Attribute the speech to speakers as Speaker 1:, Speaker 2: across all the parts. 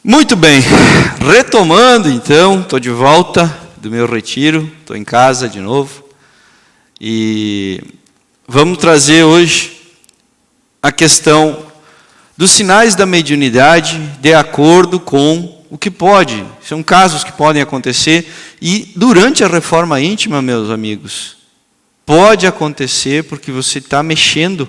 Speaker 1: Muito bem, retomando então, estou de volta do meu retiro, estou em casa de novo e vamos trazer hoje a questão dos sinais da mediunidade de acordo com o que pode, são casos que podem acontecer e durante a reforma íntima, meus amigos, pode acontecer porque você está mexendo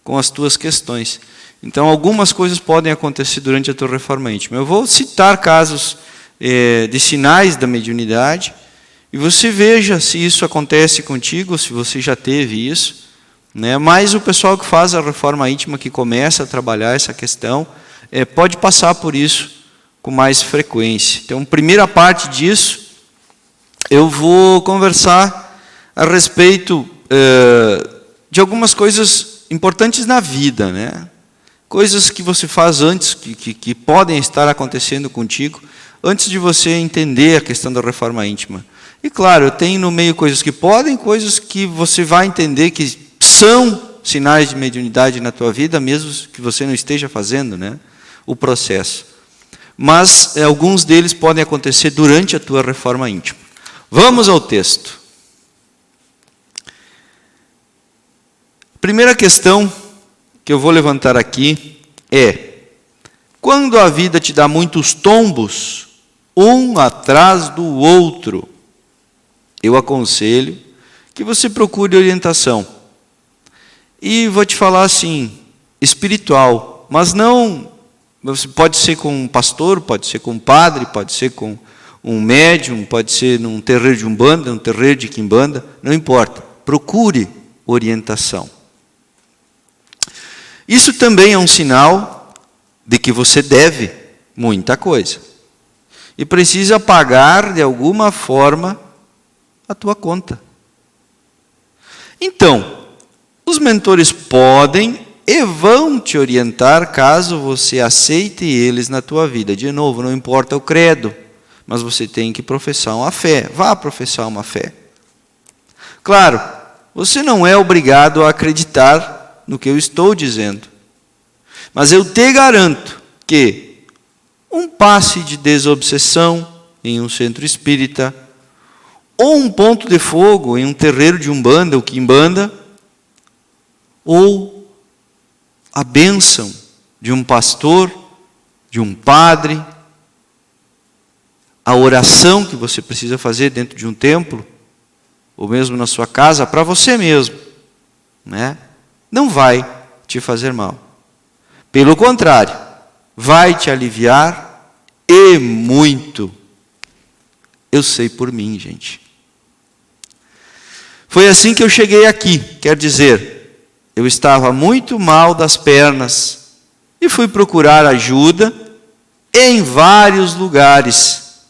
Speaker 1: com as tuas questões. Então, algumas coisas podem acontecer durante a tua reforma íntima. Eu vou citar casos de sinais da mediunidade e você veja se isso acontece contigo, se você já teve isso. Mas o pessoal que faz a reforma íntima, que começa a trabalhar essa questão, pode passar por isso com mais frequência. Então, primeira parte disso, eu vou conversar a respeito de algumas coisas importantes na vida, coisas que você faz antes, que podem estar acontecendo contigo, antes de você entender a questão da reforma íntima. E claro, eu tenho no meio coisas que podem, coisas que você vai entender que são sinais de mediunidade na tua vida, mesmo que você não esteja fazendo o processo. Mas alguns deles podem acontecer durante a tua reforma íntima. Vamos ao texto. Primeira questão que eu vou levantar aqui é: quando a vida te dá muitos tombos, um atrás do outro, eu aconselho que você procure orientação. E vou te falar assim, espiritual, mas não, pode ser com um pastor, pode ser com um padre, pode ser com um médium, pode ser num terreiro de Umbanda, num terreiro de Quimbanda, não importa, procure orientação. Isso também é um sinal de que você deve muita coisa. E precisa pagar, de alguma forma, a tua conta. Então, os mentores podem e vão te orientar caso você aceite eles na tua vida. De novo, não importa o credo, mas você tem que professar uma fé. Vá professar uma fé. Claro, você não é obrigado a acreditar no que eu estou dizendo. Mas eu te garanto que um passe de desobsessão em um centro espírita, ou um ponto de fogo em um terreiro de Umbanda ou Quimbanda, ou a bênção de um pastor, de um padre, a oração que você precisa fazer dentro de um templo, ou mesmo na sua casa, para você mesmo, não vai te fazer mal. Pelo contrário, vai te aliviar e muito. Eu sei por mim, gente. Foi assim que eu cheguei aqui, quer dizer, eu estava muito mal das pernas e fui procurar ajuda em vários lugares,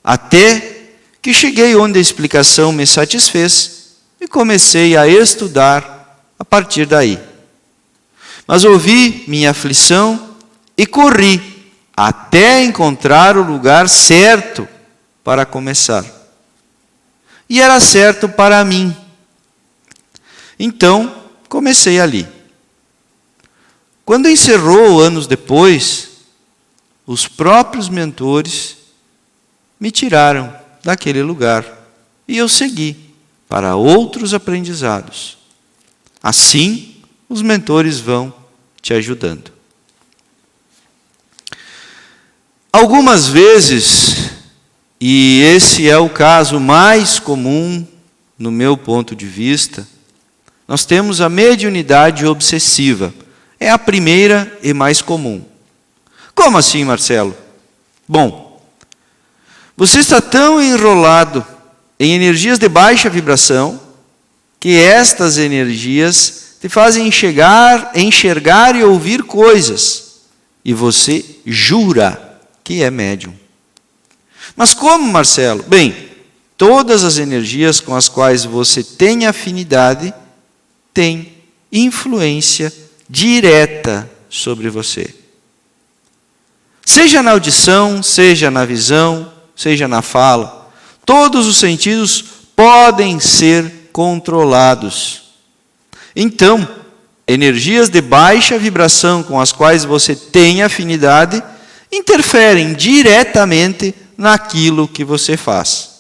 Speaker 1: até que cheguei onde a explicação me satisfez e comecei a estudar a partir daí. Mas ouvi minha aflição e corri até encontrar o lugar certo para começar. E era certo para mim. Então, comecei ali. Quando encerrou, anos depois, os próprios mentores me tiraram daquele lugar e eu segui para outros aprendizados. Assim, os mentores vão te ajudando. Algumas vezes, e esse é o caso mais comum no meu ponto de vista, nós temos a mediunidade obsessiva. É a primeira e mais comum. Como assim, Marcelo? Bom, você está tão enrolado em energias de baixa vibração que estas energias te fazem enxergar e ouvir coisas, e você jura que é médium. Mas como, Marcelo? Bem, todas as energias com as quais você tem afinidade têm influência direta sobre você. Seja na audição, seja na visão, seja na fala, todos os sentidos podem ser controlados. Então, energias de baixa vibração com as quais você tem afinidade interferem diretamente naquilo que você faz.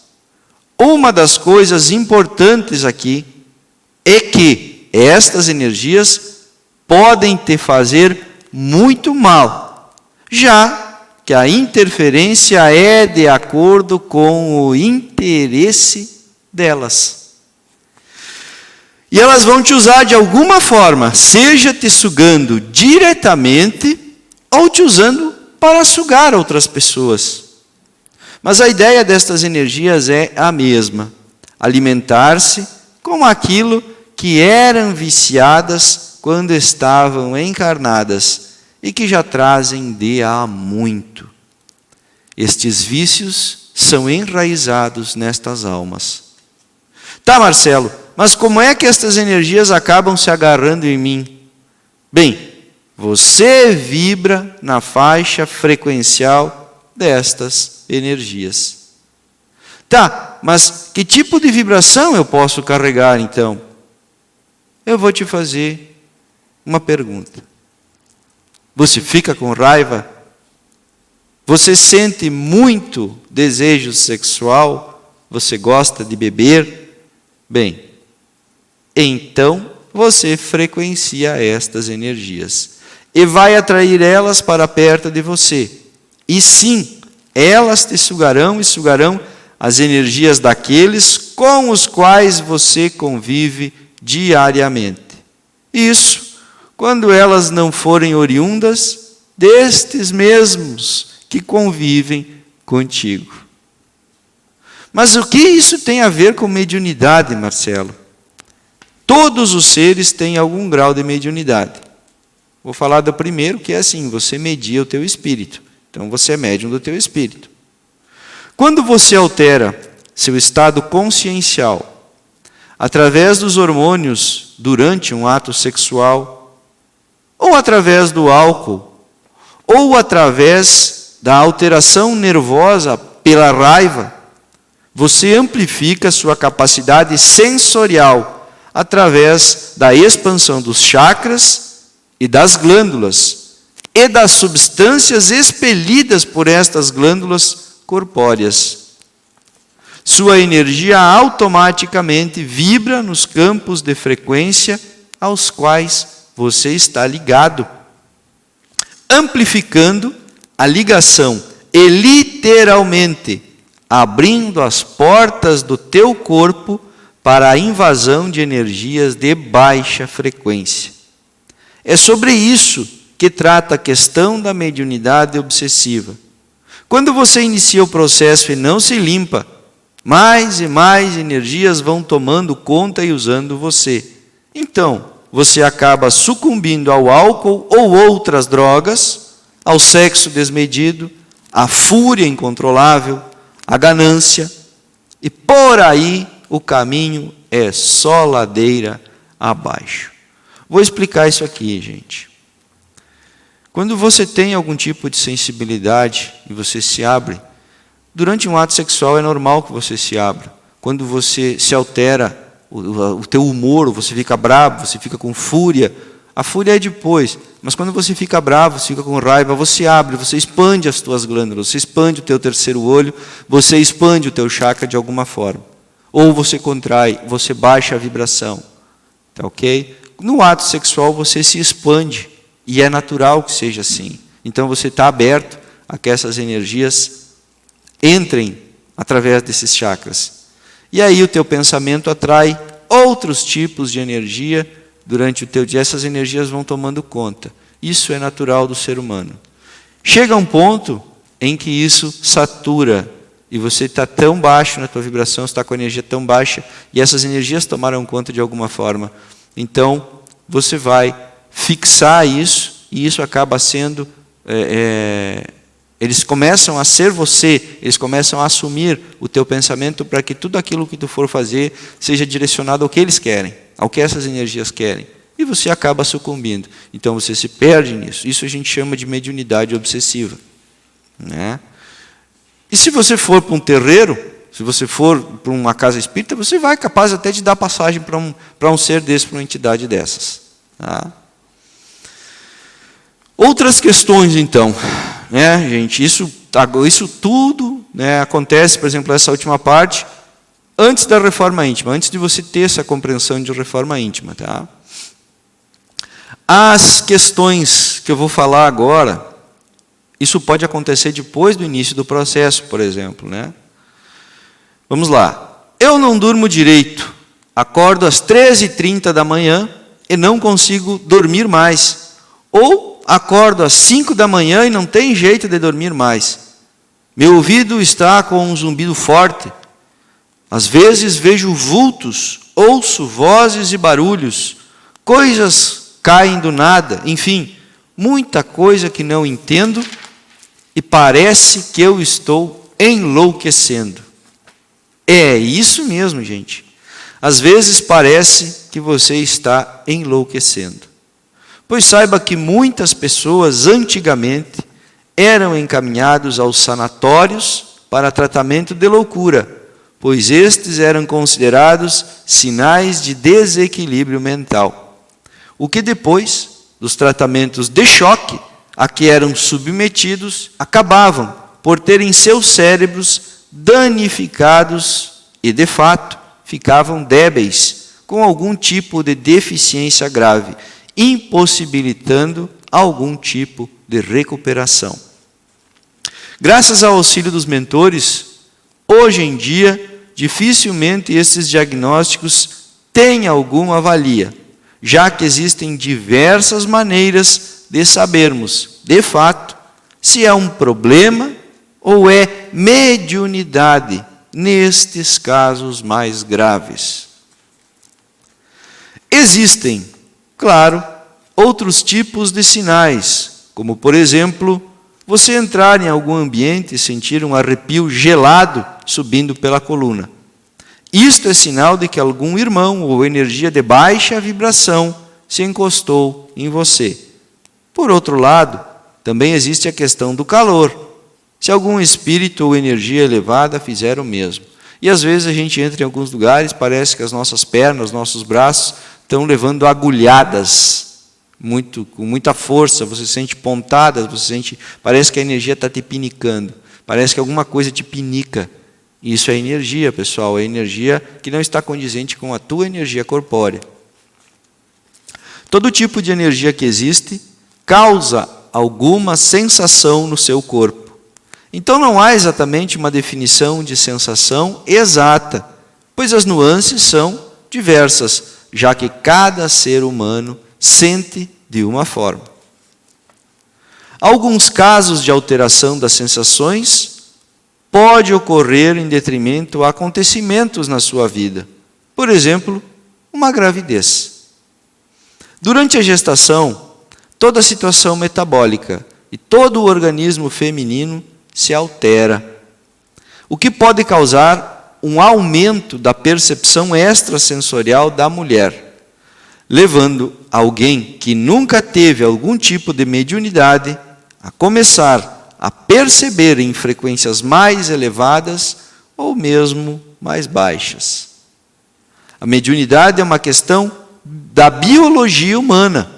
Speaker 1: Uma das coisas importantes aqui é que estas energias podem te fazer muito mal, já que a interferência é de acordo com o interesse delas. E elas vão te usar de alguma forma, seja te sugando diretamente ou te usando para sugar outras pessoas. Mas a ideia destas energias é a mesma: alimentar-se com aquilo que eram viciadas quando estavam encarnadas e que já trazem de há muito. Estes vícios são enraizados nestas almas. Tá, Marcelo, mas como é que estas energias acabam se agarrando em mim? Bem, você vibra na faixa frequencial destas energias. Tá, mas que tipo de vibração eu posso carregar então? Eu vou te fazer uma pergunta. Você fica com raiva? Você sente muito desejo sexual? Você gosta de beber? Bem, então você frequencia estas energias e vai atrair elas para perto de você. E sim, elas te sugarão e sugarão as energias daqueles com os quais você convive diariamente. Isso quando elas não forem oriundas destes mesmos que convivem contigo. Mas o que isso tem a ver com mediunidade, Marcelo? Todos os seres têm algum grau de mediunidade. Vou falar do primeiro, que é assim: você media o teu espírito. Então você é médium do teu espírito. Quando você altera seu estado consciencial através dos hormônios durante um ato sexual, ou através do álcool, ou através da alteração nervosa pela raiva, você amplifica sua capacidade sensorial através da expansão dos chakras e das glândulas e das substâncias expelidas por estas glândulas corpóreas. Sua energia automaticamente vibra nos campos de frequência aos quais você está ligado, amplificando a ligação e literalmente abrindo as portas do teu corpo para a invasão de energias de baixa frequência. É sobre isso que trata a questão da mediunidade obsessiva. Quando você inicia o processo e não se limpa, mais e mais energias vão tomando conta e usando você. Então, você acaba sucumbindo ao álcool ou outras drogas, ao sexo desmedido, à fúria incontrolável, à ganância, e por aí o caminho é só ladeira abaixo. Vou explicar isso aqui, gente. Quando você tem algum tipo de sensibilidade e você se abre, durante um ato sexual é normal que você se abra. Quando você se altera, o teu humor, você fica bravo, você fica com fúria. A fúria é depois, mas quando você fica bravo, você fica com raiva, você abre, você expande as tuas glândulas, você expande o teu terceiro olho, você expande o teu chakra de alguma forma. Ou você contrai, você baixa a vibração. Tá ok? No ato sexual você se expande, e é natural que seja assim. Então você está aberto a que essas energias entrem através desses chakras. E aí o teu pensamento atrai outros tipos de energia durante o teu dia. Essas energias vão tomando conta. Isso é natural do ser humano. Chega um ponto em que isso satura e você está tão baixo na tua vibração, está com a energia tão baixa e essas energias tomaram conta de alguma forma. Então você vai fixar isso e isso acaba sendo... eles começam a ser você, eles começam a assumir o teu pensamento para que tudo aquilo que tu for fazer seja direcionado ao que eles querem, ao que essas energias querem. E você acaba sucumbindo. Então você se perde nisso. Isso a gente chama de mediunidade obsessiva. Né? E se você for para um terreiro, se você for para uma casa espírita, você vai capaz até de dar passagem para um ser desse, para uma entidade dessas. Tá? Outras questões, então. né, gente, isso tudo, né, acontece, por exemplo, essa última parte, antes da reforma íntima, antes de você ter essa compreensão de reforma íntima. Tá? As questões que eu vou falar agora, isso pode acontecer depois do início do processo, por exemplo. Né? Vamos lá. Eu não durmo direito, acordo às 13h30 da manhã e não consigo dormir mais. Ou acordo às 5 da manhã e não tem jeito de dormir mais. Meu ouvido está com um zumbido forte. Às vezes vejo vultos, ouço vozes e barulhos, coisas caem do nada, enfim, muita coisa que não entendo e parece que eu estou enlouquecendo. É isso mesmo, gente. Às vezes parece que você está enlouquecendo. Pois saiba que muitas pessoas antigamente eram encaminhados aos sanatórios para tratamento de loucura, pois estes eram considerados sinais de desequilíbrio mental. O que depois dos tratamentos de choque a que eram submetidos, acabavam por terem seus cérebros danificados e, de fato, ficavam débeis, com algum tipo de deficiência grave, impossibilitando algum tipo de recuperação. Graças ao auxílio dos mentores, hoje em dia, dificilmente esses diagnósticos têm alguma valia, já que existem diversas maneiras de sabermos, de fato, se é um problema ou é mediunidade nestes casos mais graves. Existem, claro, outros tipos de sinais, como, por exemplo, você entrar em algum ambiente e sentir um arrepio gelado subindo pela coluna. Isto é sinal de que algum irmão ou energia de baixa vibração se encostou em você. Por outro lado, também existe a questão do calor. Se algum espírito ou energia elevada fizer o mesmo. E às vezes a gente entra em alguns lugares, parece que as nossas pernas, os nossos braços estão levando agulhadas, com muita força, você sente pontadas, parece que a energia está te pinicando, parece que alguma coisa te pinica. Isso é energia, pessoal, é energia que não está condizente com a tua energia corpórea. Todo tipo de energia que existe causa alguma sensação no seu corpo. Então não há exatamente uma definição de sensação exata, pois as nuances são diversas, já que cada ser humano sente de uma forma. Alguns casos de alteração das sensações pode ocorrer em detrimento a acontecimentos na sua vida. Por exemplo, uma gravidez. Durante a gestação, toda a situação metabólica e todo o organismo feminino se altera, o que pode causar um aumento da percepção extrasensorial da mulher, levando alguém que nunca teve algum tipo de mediunidade a começar a perceber em frequências mais elevadas ou mesmo mais baixas. A mediunidade é uma questão da biologia humana,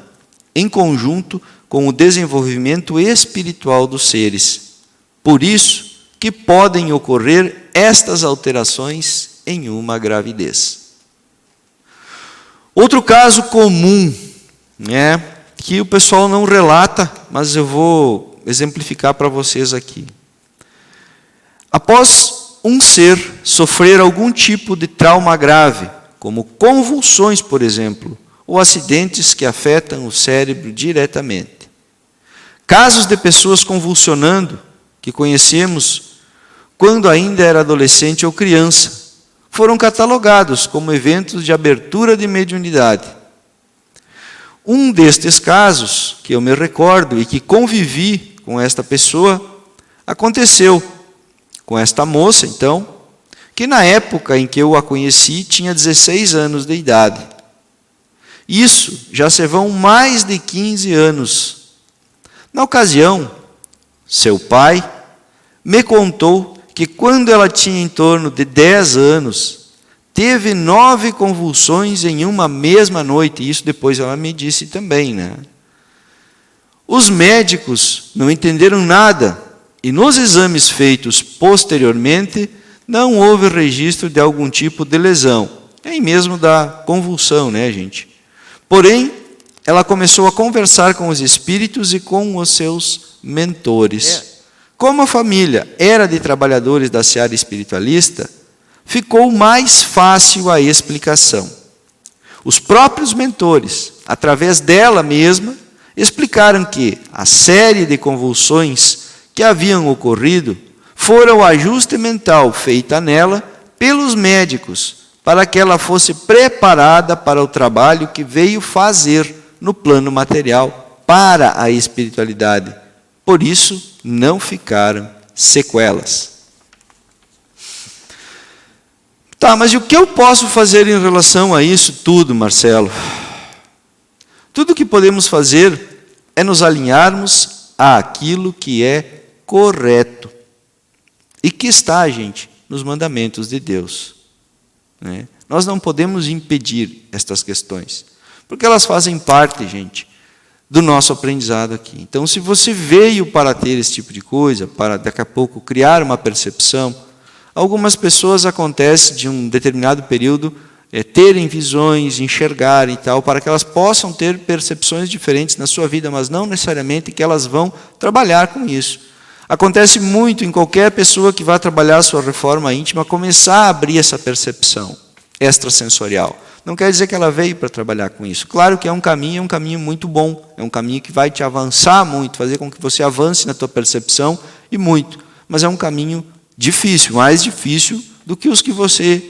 Speaker 1: em conjunto com o desenvolvimento espiritual dos seres. Por isso que podem ocorrer estas alterações em uma gravidez. Outro caso comum, que o pessoal não relata, mas eu vou exemplificar para vocês aqui. Após um ser sofrer algum tipo de trauma grave, como convulsões, por exemplo, ou acidentes que afetam o cérebro diretamente. Casos de pessoas convulsionando, que conhecemos quando ainda era adolescente ou criança, foram catalogados como eventos de abertura de mediunidade. Um destes casos, que eu me recordo e que convivi com esta pessoa, aconteceu com esta moça, então, que na época em que eu a conheci tinha 16 anos de idade. Isso já se vão mais de 15 anos. Na ocasião, seu pai me contou que quando ela tinha em torno de 10 anos, teve 9 convulsões em uma mesma noite. Isso depois ela me disse também, Os médicos não entenderam nada e nos exames feitos posteriormente não houve registro de algum tipo de lesão, nem mesmo da convulsão, né, gente? Porém, ela começou a conversar com os espíritos e com os seus mentores. Como a família era de trabalhadores da seara espiritualista, ficou mais fácil a explicação. Os próprios mentores, através dela mesma, explicaram que a série de convulsões que haviam ocorrido fora o ajuste mental feita nela pelos médicos, para que ela fosse preparada para o trabalho que veio fazer no plano material para a espiritualidade. Por isso, não ficaram sequelas. Tá, mas e o que eu posso fazer em relação a isso tudo, Marcelo? Tudo que podemos fazer é nos alinharmos àquilo que é correto. E que está, gente, nos mandamentos de Deus. Né? Nós não podemos impedir estas questões, porque elas fazem parte, gente, do nosso aprendizado aqui. Então, se você veio para ter esse tipo de coisa, para daqui a pouco criar uma percepção, algumas pessoas acontece de um determinado período terem visões, enxergarem e tal, para que elas possam ter percepções diferentes na sua vida, mas não necessariamente que elas vão trabalhar com isso. Acontece muito em qualquer pessoa que vá trabalhar a sua reforma íntima, começar a abrir essa percepção extrasensorial. Não quer dizer que ela veio para trabalhar com isso. Claro que é um caminho muito bom, é um caminho que vai te avançar muito, fazer com que você avance na tua percepção e muito. Mas é um caminho difícil, mais difícil do que os que você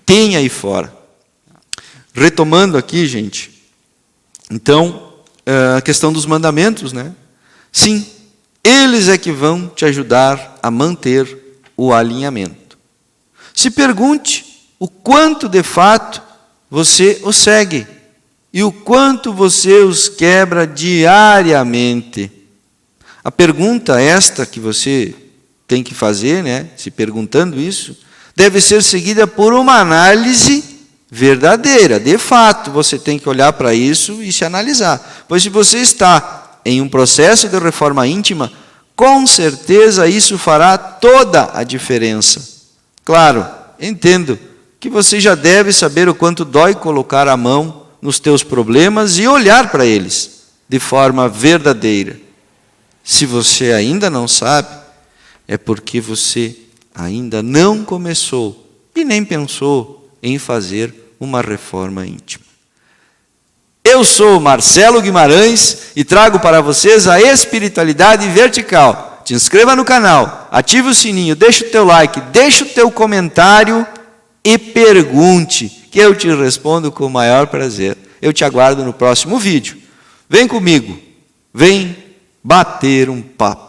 Speaker 1: tem aí fora. Retomando aqui, gente, então, a questão dos mandamentos, né? Sim, eles é que vão te ajudar a manter o alinhamento. Se pergunte o quanto de fato você os segue e o quanto você os quebra diariamente. A pergunta esta que você tem que fazer, né, se perguntando isso, deve ser seguida por uma análise verdadeira. De fato, você tem que olhar para isso e se analisar. Pois se você está em um processo de reforma íntima, com certeza isso fará toda a diferença. Claro, entendo que você já deve saber o quanto dói colocar a mão nos teus problemas e olhar para eles de forma verdadeira. Se você ainda não sabe, é porque você ainda não começou e nem pensou em fazer uma reforma íntima. Eu sou Marcelo Guimarães e trago para vocês a espiritualidade vertical. Te inscreva no canal, ative o sininho, deixa o teu like, deixa o teu comentário e pergunte, que eu te respondo com o maior prazer. Eu te aguardo no próximo vídeo. Vem comigo, vem bater um papo.